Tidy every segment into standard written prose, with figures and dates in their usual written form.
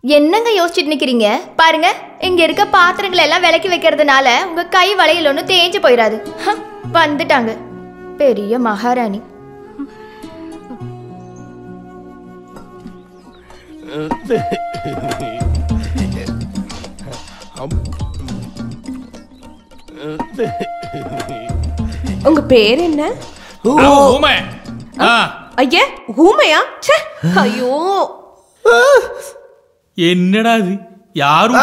என்னங்க யோசிச்சுட்டு நிக்கிறீங்க? பாருங்க, இங்க இருக்க பாத்திரங்களை எல்லாம் விலக்கி வைக்கிறதுனால உங்க கை வளையல் ஒன்றும் தேஞ்சு போயிடாது. வந்துட்டாங்க பெரிய மகாராணி. உங்க பேர் என்ன? ஊமை. ஐயா, ஊமையா? ஐயோ, என்னடா இது? யாரும்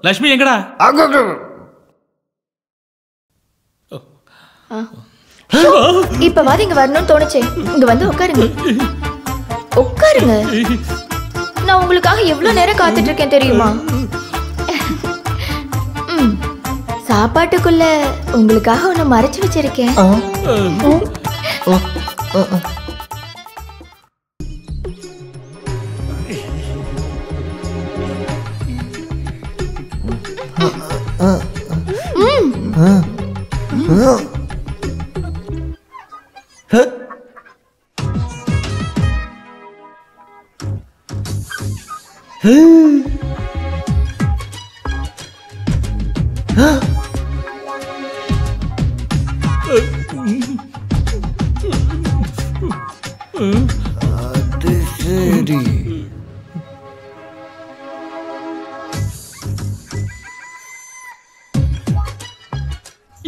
லட்சுமி எங்கடா? இப்பவாது இங்க வரணும்னு தோணுச்சே. இங்க வந்து உட்காருங்க. உட்காருங்க. நான் உங்களுக்காக எவ்வளவு நேரம் காத்துட்டு இருக்கேன் தெரியுமா? சாப்பாட்டுக்குள்ள உங்களுக்காக ஒண்ணு மறைச்சு வச்சிருக்கேன். அது சரி.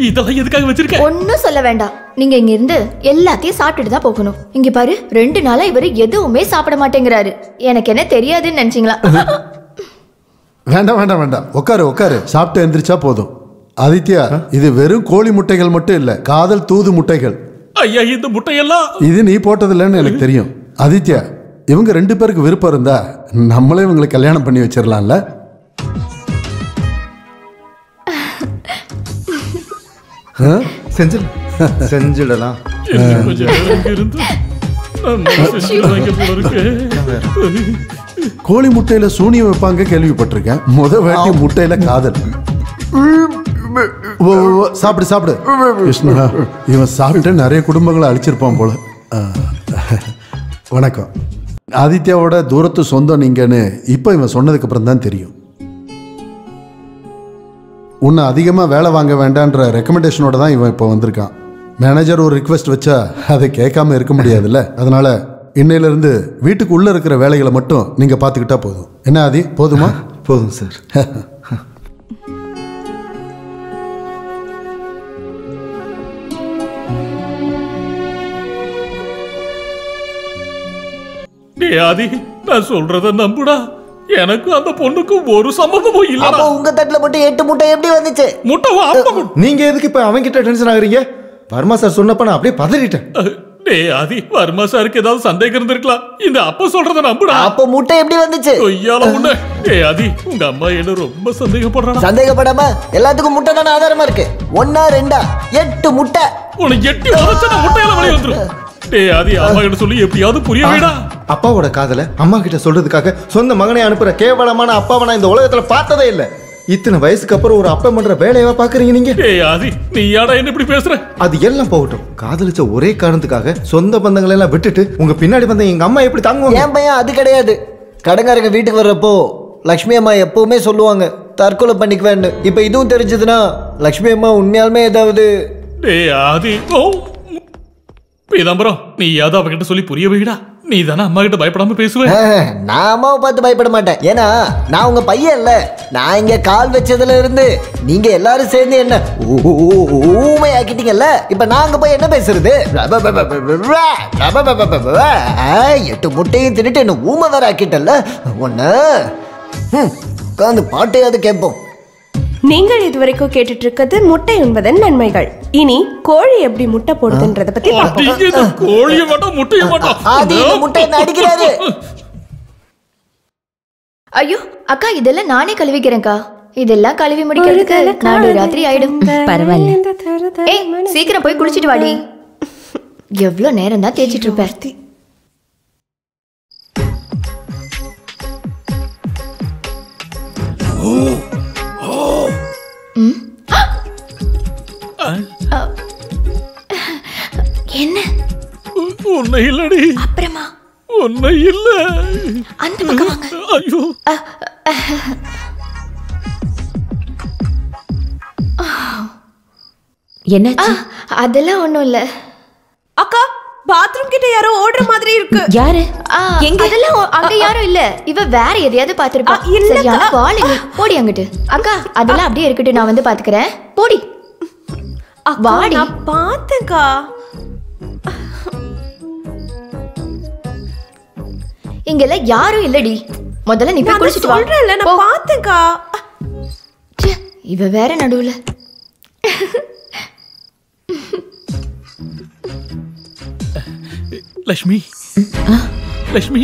இதெல்லாம் எதுக்காக வச்சிருக்க? ஒன்னும் சொல்ல வேண்டாம். நீங்க இங்க இருந்து எல்லாத்தையும் சாப்பிட்டுட்டு தான் போகணும். இங்க பாரு, 2 நாளா இவரு எதுவுமே சாப்பிட மாட்டேங்கிறாரு. எனக்கு என்ன தெரியாதுன்னு நினைச்சீங்களா? வேண்டாம் வேண்டாம் வேண்டாம், உட்காரு உட்காரு. சாப்பிட்டு எந்திரிச்சா போதும். ஆதித்யா, இது வெறும் கோழி முட்டைகள் மட்டும் இல்ல, காதல் தூது முட்டைகள். ஐயா, இந்த முட்டையெல்லாம் இது நீ போட்டதில்லைன்னு எனக்கு தெரியும். ஆதித்யா, இவங்க 2 பேருக்கு விருப்பம் இருந்தா நம்மளே இவங்களுக்கு கல்யாணம் பண்ணி வச்சிடலாம்ல? செஞ்சிடலாம். கோழி முட்டையில சூனியம் வைப்பாங்க கேள்விப்பட்டிருக்கேன். வாட்டி முட்டையில காதல். சாப்பிடு சாப்பிடு. கிருஷ்ணா, இவன் சாப்பிட்டு நிறைய குடும்பங்களை அழிச்சிருப்பான் போல. வணக்கம். ஆதித்யாவோட தூரத்து சொந்தம் நீங்கன்னு இப்ப இவன் சொன்னதுக்கு அப்புறம் தான் தெரியும். உன்னை அதிகமாக வேலை வாங்க வேண்டான்ற ரெக்கமெண்டேஷனோட தான் இவன் இப்போ வந்திருக்கான். மேனேஜர் ஒரு ரிக்வெஸ்ட் வச்சா அதை கேட்காம இருக்க முடியாதுல்ல. அதனால இன்னையிலிருந்து வீட்டுக்கு உள்ள இருக்கிற வேலைகளை மட்டும் நீங்க பார்த்துக்கிட்டா போதும். என்ன ஆதி, போதுமா? போதும் சார். ஆதி, நான் சொல்றத நம்புடா. எனக்கு அந்த பொண்ணுக்கு ஒரு சம்பந்தமும் இல்ல. அப்ப உங்க தட்டுல மட்டும் 8 முட்டை எப்படி வந்துச்சு? முட்டை நீங்க எதுக்கு இப்ப அவங்க கிட்ட டென்ஷன் ஆகுறீங்க? வர்மா சார் சொன்னப்ப நான் அப்படியே பதறிட்டேன். ஆதி, வர்மா சாருக்கு ஏதாவது சந்தேகம் இருந்திருக்கலாம். இந்த அப்பா சொல்றத நம்புடா. அப்ப முட்டை எப்படி வந்துச்சு? கொய்யால உன்ன. ஆதி, உங்க அம்மா என்ன ரொம்ப சந்தேகப்படுறாங்க. சந்தேகப்படாம எல்லாத்துக்கும் முட்டை தானே ஆதாரமா இருக்கு. 1 2 8 முட்டை. உனக்கு 8 உடைச்சா முட்டையில வெளிய வந்துரும். ஆதி, அம்மா கிட்ட சொல்லி எப்படியாவது புரிய வைடா. அப்பாவோட காதல அம்மா கிட்ட சொல்றதுக்காக சொந்த மகனை அனுப்புற கேவலமான அப்பாவை நான் இந்த உலகத்துல பார்த்ததே இல்ல. இத்தனை வயசுக்கு அப்புறம் ஒரு அப்பா பண்ற வேலையவா பாக்குறீங்க நீங்க? ஆதி, நீ யாரா என்ன இப்படி பேசுற? அது எல்லாம் போகட்டும். காதலிச்ச ஒரே காரணத்துக்காக சொந்த பந்தங்களை எல்லாம் விட்டுட்டு உங்க பின்னாடி வந்த எங்க அம்மா எப்படி தாங்குவாங்க? ஏன் பையன் அது கிடையாது. கடங்காரங்க வீட்டுக்கு வர்றப்போ லக்ஷ்மி அம்மா எப்பவுமே சொல்லுவாங்க தற்கொலை பண்ணிக்குவேன்னு. இப்ப இதுவும் தெரிஞ்சதுன்னா லக்ஷ்மி அம்மா உண்மையாலுமே ஏதாவது. ஆதி, பீதாம்பரம், நீ யாவது அவகிட்ட சொல்லி புரிய வைடா. நீ தானே அம்மா கிட்ட பயப்படாம பேசுவேன். நான் அம்மாவை பார்த்து பயப்பட மாட்டேன். ஏன்னா நான் உங்க பையன் இல்ல. நான் இங்க கால் வச்சதுல இருந்து நீங்க எல்லாரும் சேர்ந்து என்ன ஊமை ஆக்கிட்டீங்கல்ல. இப்ப நாங்க போய் என்ன பேசுறது? 8 முட்டையும் தின்னுட்டு என்ன ஊமை வேற ஆக்கிட்டல்ல. ஒன்னு உட்காந்து பாட்டையாவது கேட்போம். நீங்கள் இதுவரைக்கும் கேட்டுட்டு இருக்கிறது முட்டை உண்பதன் நன்மைகள். இனி கோழி எப்படி முட்டை போடுதுன்றத பத்தி பார்ப்போம். கோழியை மட்டும் முட்டையை மட்டும். ஆதி, முட்டை என்ன அடிக்கிறாரு? ஐயோ அக்கா, இதெல்லாம் நானே கழுவிக்கிறேன்க்கா. இதெல்லாம் கழுவி முடிக்கிறதுக்கு நாடு ராத்திரி ஆயிடும். பரவாயில்ல. ஏய், சீக்கிரம் போய் குளிச்சிட்டு வாடி. எவ்வளவு நேரம் தான் தேய்ச்சிட்டு இருப்ப? என்ன? உன்னை இல்லடி. அப்புறமா ஒன்னும் இல்ல. அந்த பக்கம் வாங்க. ஐயோ என்னாச்சு? அதெல்லாம் ஒண்ணும் இல்ல. அக்கா பாத்ரூம் கிட்ட யாரோ ஓடுற மாதிரி இருக்கு. யாரு? எங்க? அதெல்லாம் அங்க யாரும் இல்ல. இவ வேற எதையாவது பாத்துருப்பா. இல்லக்கா. சரியான வாளுங்க. போடி அங்கிட்டு. அக்கா அதெல்லாம் அப்படியே இருக்கட்டும், நான் வந்து பாத்துக்கிறேன். போடி வாடி. நான் பார்த்தேன்க்கா. இங்கெல்லாம் யாரும் இல்லடி. முதல்ல நீ போய் குளிச்சிட்டு வா. சொல்றேன்ல, நான் பார்த்தேன்க்கா. ச்சே, இவ வேற நடுவுல. லட்சுமி, லட்சுமி,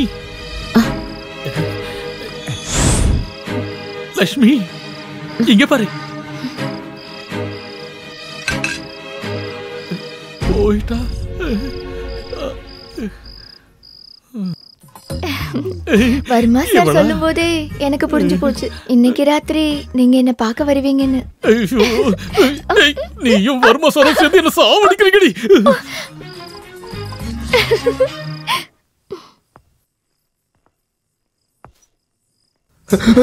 லட்சுமி, இங்க பாரு. போயிட்டா. வர்மா சார் சொல்லும் போதே எனக்கு புரிஞ்சு போச்சு, இன்னைக்கு ராத்திரி நீங்க என்ன பார்க்க வருவீங்கன்னு. ஐயோ, நீயும் வர்மா சாரும் சேர்ந்து என்ன சாவடிக்கிறீங்கடி.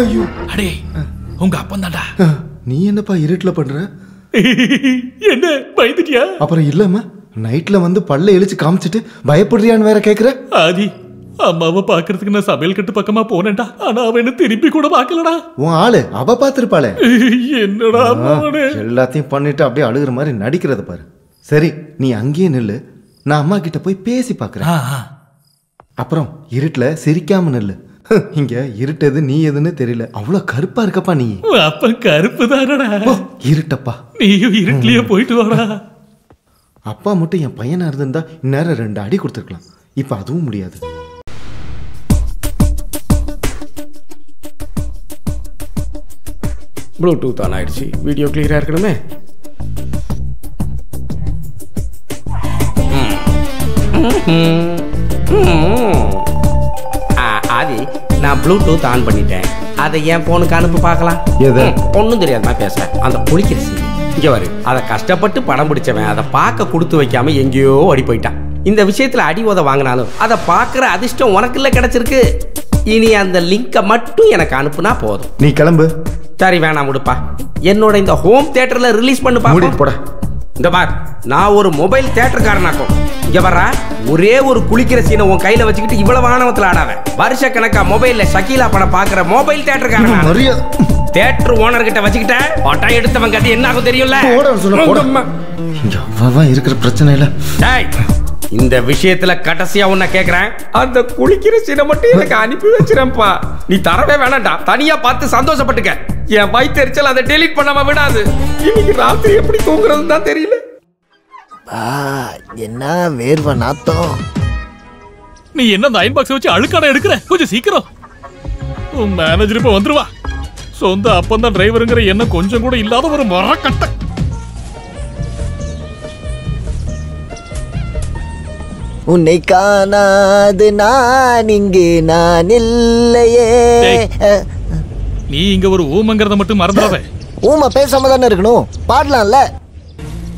ஐயோ அடே, உங்க அப்பன் தான்டா. நீ என்னப்பா இருட்டுல பண்ற? என்ன பயந்துட்டியா? அப்புறம் இல்லம்மா, நைட்ல வந்து பல்ல இழிச்சு காமிச்சிட்டு பயப்படுறியான்னு வேற கேக்குற? ஆதி, அம்மாவை பாக்குறதுக்கு நான் சமையல் கட்டு பக்கமா போனேன்டா. ஆனா அவ என்ன திருப்பி கூட பாக்கலடா. உன் ஆளு அவ பாத்திருப்பாளே. என்னடா மோனே, எல்லாத்தையும் பண்ணிட்டு அப்படியே அழுகுற மாதிரி நடிக்கிறத பாரு. சரி, நீ அங்கேயே நில்லு, நான் அம்மா கிட்ட போய் பேசி பாக்குறேன். அப்புறம் இருட்டுல சிரிக்காம நில்லு. இங்க இருட்டு எது நீ எதுன்னு தெரியல, அவ்வளவு கருப்பா இருக்கப்பா நீ. அப்ப கருப்பு தானடா. இருட்டப்பா, நீயும் இருட்டுலயே போயிட்டு வாடா. அப்பா மட்டும் என் பையனா இருந்திருந்தா இந்நேரம் 2 அடி கொடுத்துருக்கலாம். இப்ப அதுவும் முடியாது. ப்ளூடூத் ஆன் ஆயிடுச்சு. வீடியோ கிளியரா இருக்கணுமே. ஆதி, நான் ப்ளூடூத் ஆன் பண்ணிட்டேன். அதை என் போனுக்கு அனுப்பி பார்க்கலாம். ஒன்றும் தெரியாது, நான் பேசுறேன். அந்த குளிக்கிற சீன் இங்கே வரு. அதை கஷ்டப்பட்டு படம் பிடிச்சவன் அதை பார்க்க கொடுத்து வைக்காம எங்கேயோ அடி போயிட்டான். இந்த விஷயத்துல அடி உத வாங்கினாலும் அதை பார்க்குற அதிர்ஷ்டம் உனக்கு இல்லை கிடைச்சிருக்கு. இனி அந்த லிங்கை மட்டும் எனக்கு அனுப்புனா போதும். நீ கிளம்பு. சரி, வேணாம் விடுப்பா. என்னோட இந்த ஹோம் தியேட்டர்ல ரிலீஸ் பண்ணு பாப்போம். போட. இந்த பார், நான் ஒரு மொபைல் தியேட்டர்காரனாக்கும். இங்க வர்ற ஒரே ஒரு குளிக்கிற சீனை உன் கையில வச்சுக்கிட்டு இவ்வளவு வானவத்துல ஆடாத. வருஷ கணக்கா மொபைல்ல ஷக்கீலா படம் பாக்குற மொபைல் தியேட்டர்காரன். தியேட்டர் ஓனர் கிட்ட வச்சுக்கிட்ட படம் எடுத்தவன் கட்டி என்ன ஆகும் தெரியும்ல. இருக்கிற பிரச்சனை இல்ல. இந்த விஷயத்துல கடைசியா உன்னை கேக்குறேன், அந்த குளிக்கிற சீனை மட்டும் எனக்கு அனுப்பி வச்சிரப்பா. நீ தரவே வேணாம்டா, தனியா பார்த்து சந்தோஷப்பட்டுக்க. என் வயிற்றுச்சல் அதை டெலீட் பண்ணாம விடாது. இன்னைக்கு ராத்திரி எப்படி தூங்குறது தான் தெரியல. என்ன வேர்வை நாத்தம். நீ என்ன அந்த அயன் பாக்ஸ் வச்சு அழுக்கான எடுக்கிற? கொஞ்சம் சீக்கிரம். உன் மேனேஜர் இப்ப வந்துருவா. சொந்த அப்பந்தான் டிரைவருங்கிற என்ன கொஞ்சம் கூட இல்லாத ஒரு மரக்கட்டை. உன்னை காணாது நான் இங்கே நான் இல்லையே. நீ இங்க ஒரு ஊமங்கிறத மட்டும் மறந்துடாத. ஊமை பேசாம தானே இருக்கணும், பாடலாம்ல.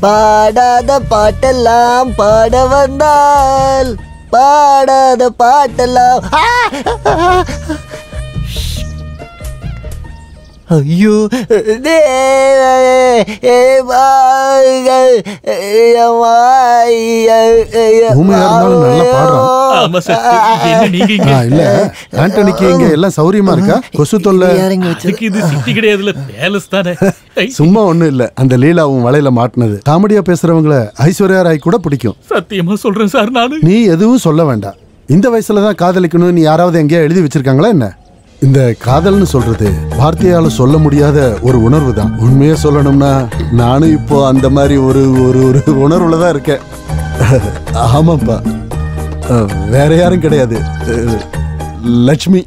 பாடாத பாட்டெல்லாம் பாட வந்தால் பாடாத பாட்டெல்லாம். ஐயோ இல்ல ஆண்டனிக்கு இங்க எல்லாம் சௌரியமா இருக்கா? கொசு தொல்லை சும்மா ஒண்ணும் இல்ல. அந்த லீலாவும் வலையில மாட்டினது காமெடியா பேசுறவங்கள ஐஸ்வர்யா ராய் கூட பிடிக்கும். சத்தியமா சொல்றேன் சார். நானு நீ எதுவும் சொல்ல வேண்டாம். இந்த வயசுலதான் காதலிக்கணும் நீ யாராவது எங்கேயா எழுதி வச்சிருக்காங்களா என்ன? இந்த காதல்னு சொல்றது வார்த்தையால சொல்ல முடியாத ஒரு உணர்வு தான். உண்மையா சொல்லணும்னா நானும் இப்போ அந்த மாதிரி ஒரு ஒரு ஒரு உணர்வுல தான் இருக்கேன். ஆமாப்பா, வேற யாரும் கிடையாது, லட்சுமி.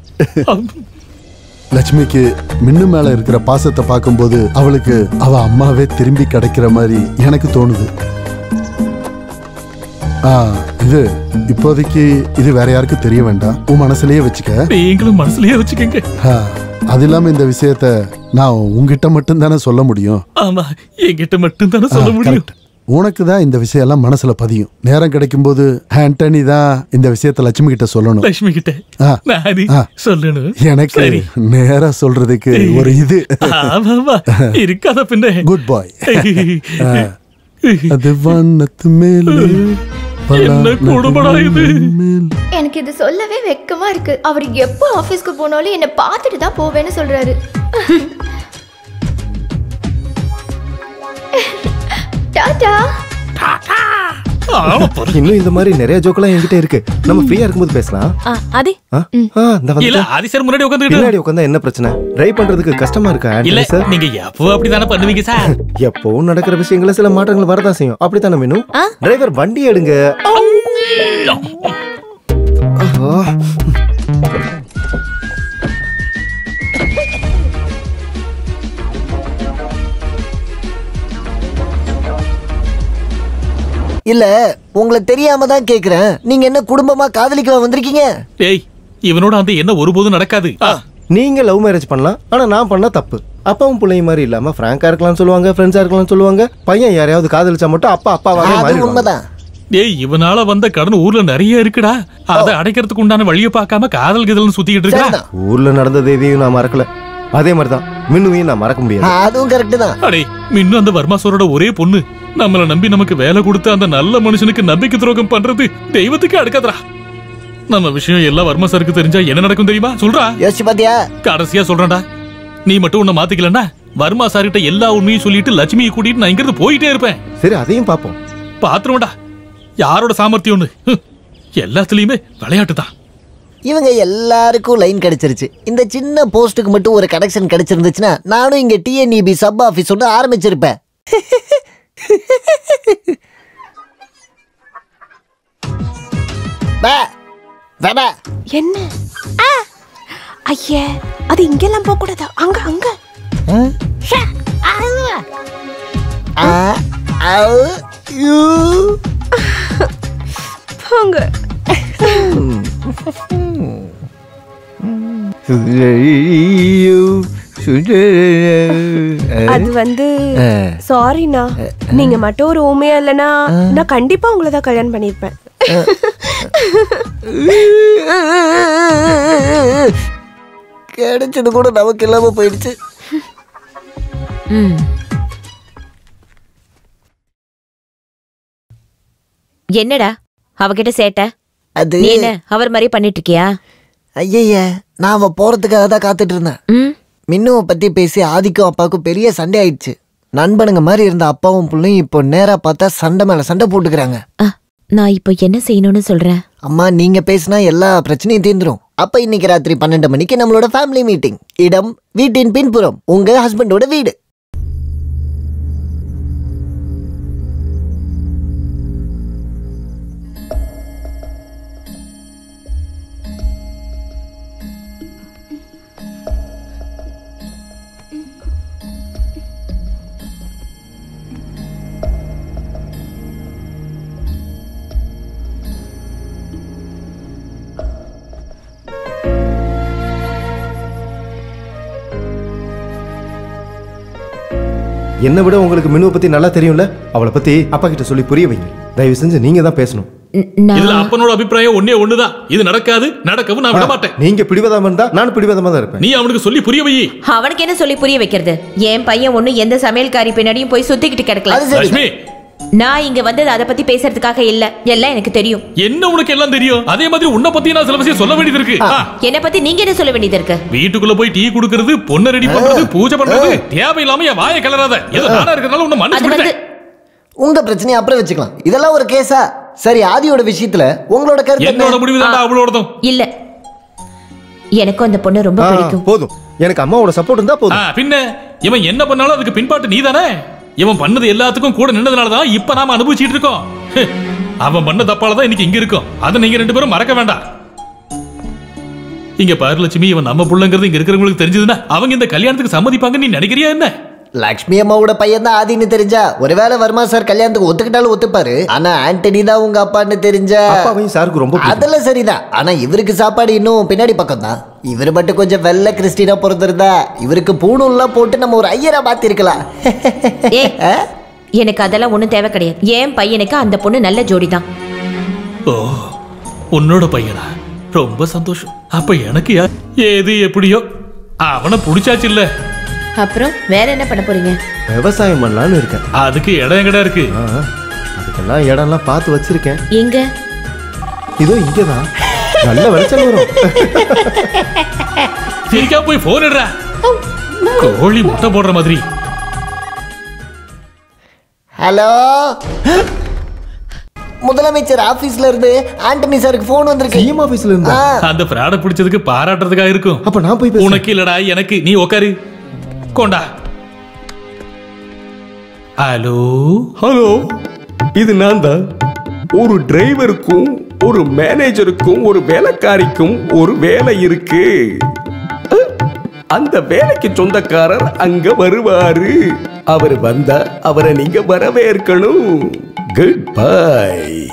லட்சுமிக்கு மின்னு மேல இருக்கிற பாசத்தை பார்க்கும்போது அவளுக்கு அவ அம்மாவே திரும்பி கிடைக்கிற மாதிரி எனக்கு தோணுது. இது இப்போதைக்கு இது வேற யாருக்கும் தெரிய வேண்டாம். உன் மனசுலயே வச்சுக்க. நீங்களும் மனசுலயே வச்சுக்கங்க. அது இல்லாம இந்த விஷயத்த நான் உங்ககிட்ட மட்டும் தானே சொல்ல முடியும். ஆமா, என்கிட்ட மட்டும் தானே சொல்ல முடியும். உனக்கு தான் இந்த விஷயம் எல்லாம் மனசுல பதியும். நேரம் கிடைக்கும் போது ஆண்டனி தான் இந்த விஷயத்த லட்சுமி கிட்ட சொல்லணும். லட்சுமி கிட்ட சொல்லணும். எனக்கு நேரா சொல்றதுக்கு ஒரு இது இருக்காத பின்ன. குட் பாய். அது வண்ணத்து மேல என்ன கொடுமடா இது. எனக்கு இது சொல்லவே வெக்கமா இருக்கு. அவர் எப்போ ஆபீஸ்க்கு போனாலும் என்ன பார்த்துட்டு தான் போவேன்னு சொல்றாரு. டாடா. இன்னும் இந்த மாதிரி நிறைய ஜோக்கெல்லாம் என்கிட்ட இருக்கு. நம்ம ஃப்ரீயா இருக்கும்போது பேசலாம். ஆதி இல்ல ஆதி சார் முன்னாடி உட்கார்ந்தா என்ன பிரச்சனை? டிரைவ் பண்றதுக்கு கஷ்டமா இருக்கா? இல்ல சார், நீங்க எப்போ அப்படிதானே பண்ணுவீங்க சார்? எப்பவும் நடக்கிற விஷயங்கள சில மாற்றங்கள் வரதான் செய்யும். அப்படித்தானே மீனு? டிரைவர் வண்டி எடுங்க. இல்ல உங்களுக்கு தெரியாம தான் கேக்குறேன். நீங்க என்ன குடும்பமா காதலிக்க வந்திருக்கீங்க? டேய், இவனோட அந்த என்ன ஒருபோதும் நடக்காது. நீங்க லவ் மேரேஜ் பண்ணலாம், ஆனா நான் பண்ணா தப்பு. அப்பாவும் பிள்ளையும் மாதிரி இல்லாம பிராங்கா இருக்கலாம்னு சொல்லுவாங்க, ஃப்ரெண்ட்ஸா இருக்கலாம்னு சொல்லுவாங்க. பையன் யாரையாவது காதலிச்சா மட்டும் அப்பா அப்பாவாவே மாறிடுவாங்க. உண்மைதான். டேய், இவனால வந்த கடன் ஊர்ல நிறைய இருக்குடா. அதை அடைக்கிறதுக்கு உண்டான வழியை பார்க்காம காதல் கிதல்னு சுத்திக்கிட்டு இருக்கா. ஊர்ல நடந்தது எதையும் நான் மறக்கல. அதே மாதிரிதான் மின்னுவையும் நான் மறக்க முடியாது. அதுவும் கரெக்ட் தான். அடே, மின்னு அந்த வர்மா சாரோட ஒரே பொண்ணு. நம்மள நம்பி நமக்கு வேலை கொடுத்த அந்த நல்ல மனுஷனுக்கு நம்பிக்கை துரோகம் பண்றது தெய்வத்துக்கு அடுக்காதரா. நம்ம விஷயம் எல்லாம் வர்மா சாருக்கு தெரிஞ்சா என்ன நடக்கும் தெரியுமா? சொல்றா. யோசிச்சு பாத்தியா? கடைசியா சொல்றேன்டா, நீ மட்டும் உன்னை மாத்திக்கலன்னா வர்மா சார்கிட்ட எல்லா உண்மையும் சொல்லிட்டு லட்சுமியை கூட்டிட்டு நான் இங்கிருந்து போயிட்டே இருப்பேன். சரி, அதையும் பாப்போம். பாத்துருவோம்டா யாரோட சாமர்த்தியம். எல்லாத்துலயுமே விளையாட்டு தான். இவங்க எல்லாருக்கும் லைன் கிடைச்சிருச்சு. இந்த சின்ன போஸ்டுக்கு மட்டும் ஒரு கனெக்ஷன் கிடைச்சிருந்துச்சுன்னா நானும் இங்க டிஎன்இபி சப் ஆபீஸ் ஒன்று ஆரம்பிச்சிருப்பேன். என்ன? ஐயே, அது இங்கெல்லாம் போக கூடாது. அங்க அங்க போங்க. அது வந்து சாரிண்ணா, நீங்க மட்டும் ஒரு ஊமையா இல்லைன்னா நான் கண்டிப்பா உங்களை தான் கல்யாணம் பண்ணிருப்பேன். கிடைச்சது கூட நமக்கு இல்லாம போயிடுச்சு. என்னடா அவகிட்ட சேட்ட? அது என்ன அவர் மாதிரி பண்ணிட்டு இருக்கியா? ஐய, நான் அவ போறதுக்காக தான் காத்துட்டு இருந்தேன். மின்னுவை பத்தி பேசி ஆதிக்கும் அப்பாவுக்கும் பெரிய சண்டை ஆயிடுச்சு. நண்பனுங்க மாதிரி இருந்த அப்பாவும் பிள்ளையும் இப்போ நேரா பார்த்தா சண்டை மேல சண்டை போட்டுக்கிறாங்க. நான் இப்போ என்ன செய்யணும்னு சொல்றேன்? அம்மா, நீங்க பேசினா எல்லா பிரச்சனையும் தீர்ந்துரும். அப்ப இன்னைக்கு ராத்திரி 12 மணிக்கு நம்மளோட ஃபேமிலி மீட்டிங். இடம் வீட்டின் பின்புறம், உங்க ஹஸ்பண்டோட வீடு. என்னை விட உங்களுக்கு மின்னுவை பத்தி நல்லா தெரியும்ல. அவளை பத்தி அப்பா கிட்ட சொல்லி புரிய வைங்க. தயவு செஞ்சு நீங்க தான் பேசணும். இதுல அப்பனோட அபிப்பிராயம் ஒண்ணுதான். இது நடக்காது, நடக்கவும் நான் விட மாட்டேன். நீங்க பிடிவாதமா இருந்தா நானும் பிடிவாதமா தான் இருப்பேன். நீ அவனுக்கு சொல்லி புரிய வை. அவனுக்கு என்ன சொல்லி புரிய வைக்கிறது? என் பையன் ஒண்ணு எந்த சமையல்காரி பின்னாடியும் போய் சுத்திக்கிட்டு கிடக்கல. நான் இங்க வந்தது அதை பத்தி பேசுறதுக்காக இல்ல. எல்லாம் எனக்கு தெரியும். என்ன உனக்கு எல்லாம் தெரியும்? அதே மாதிரி உன்னை பத்தி நான் சில விஷயம் சொல்ல வேண்டியது இருக்கு. என்ன பத்தி நீங்க என்ன சொல்ல வேண்டியது இருக்கு? வீட்டுக்குள்ள போய் டீ குடுக்கிறது, பொண்ணு ரெடி பண்றது, பூஜை பண்றது, தேவையில்லாம என் வாயை கிளறாத. ஏதோ நானா இருக்கிறதுனால உன்னை மன்னிச்சு. உங்க பிரச்சனையை அப்புறம் வச்சுக்கலாம். இதெல்லாம் ஒரு கேஸா? சரி, ஆதியோட விஷயத்துல உங்களோட கருத்து என்ன? என்னோட முடிவு தான் அவளோடதும். இல்ல, எனக்கும் அந்த பொண்ணு ரொம்ப பிடிக்கும். போதும், எனக்கு அம்மாவோட சப்போர்ட் இருந்தா போதும். பின்ன இவன் என்ன பண்ணாலும் அதுக்கு பின்பாட்டு நீதானே. இவன் பண்ணது எல்லாத்துக்கும் கூட நின்னதுனாலதான் இப்ப நாம அனுபவிச்சுட்டு இருக்கோம். அவன் பண்ண தப்பாலதான் இன்னைக்கு இங்க இருக்கோம். அதை நீங்க 2 பேரும் மறக்க வேண்டாம். இங்க பாரு லட்சுமி, இவன் நம்ம புள்ளங்கிறது இங்க இருக்கிறவங்களுக்கு தெரிஞ்சதுன்னா அவங்க இந்த கல்யாணத்துக்கு சம்மதிப்பாங்க நீ நினைக்கிறியா என்ன? லக்ஷ்மி அம்மாவோட பையன் தான் ஆதின்னு தெரிஞ்சா ஒருவேளை வர்மா சார் கல்யாணத்துக்கு ஒத்துக்கிட்டாலும் ஒத்துப்பாரு. ஆனா ஆண்டனி தான் உங்க அப்பான்னு தெரிஞ்சா அப்பாவையும் சாருக்கு ரொம்ப அதெல்லாம் சரிதான். ஆனா இவருக்கு சாப்பாடு இன்னும் பின்னாடி பக்கம் தான். இவரு மட்டும் கொஞ்சம் வெள்ளை கிறிஸ்டினா பிறந்திருந்தா இவருக்கு பூணூல்லாம் போட்டு நம்ம ஒரு ஐயரா மாத்திருக்கலாம். எனக்கு அதெல்லாம் ஒண்ணும் தேவை கிடையாது. என் பையனுக்கு அந்த பொண்ணு நல்ல ஜோடி தான். ஓ, உன்னோட பையனா? ரொம்ப சந்தோஷம். அப்ப எனக்கு ஏது எப்படியோ அவனை புடிச்சாச்சு இல்ல. அப்புறம் வேற என்ன பண்ண போறீங்க? விவசாயம் பண்ணலான்னு இருக்கேன். அதுக்கு இடம் எங்கடா இருக்கு? அதுக்கெல்லாம் இடம்லாம் பார்த்து வச்சிருக்கேன். எங்க? இதோ இங்கதான். நல்ல விளைச்சல் வரும். சீக்கிரம் போய் போன் எடுறா. கோழி முட்டை போடுற மாதிரி. ஹலோ, முதலமைச்சர் ஆபீஸ்ல இருந்து ஆண்டனி சாருக்கு போன் வந்திருக்கு. சிஎம் ஆபீஸ்ல இருந்து அந்த பிராட பிடிச்சதுக்கு பாராட்டுறதுக்காக இருக்கும். அப்ப நான் போய் உனக்கு இல்லடா, எனக்கு. நீ உட்காரு. கொண்டா. ஹலோ ஹலோ, இது நான் தான். ஒரு டிரைவருக்கும் ஒரு மேனேஜருக்கும் ஒரு வேலைக்காரிக்கும் ஒரு வேலை இருக்கு. அந்த வேலைக்கு சொந்தக்காரர் அங்க வருவாரு. அவர் வந்தா அவரை நீங்க வரவேற்கணும். Good bye.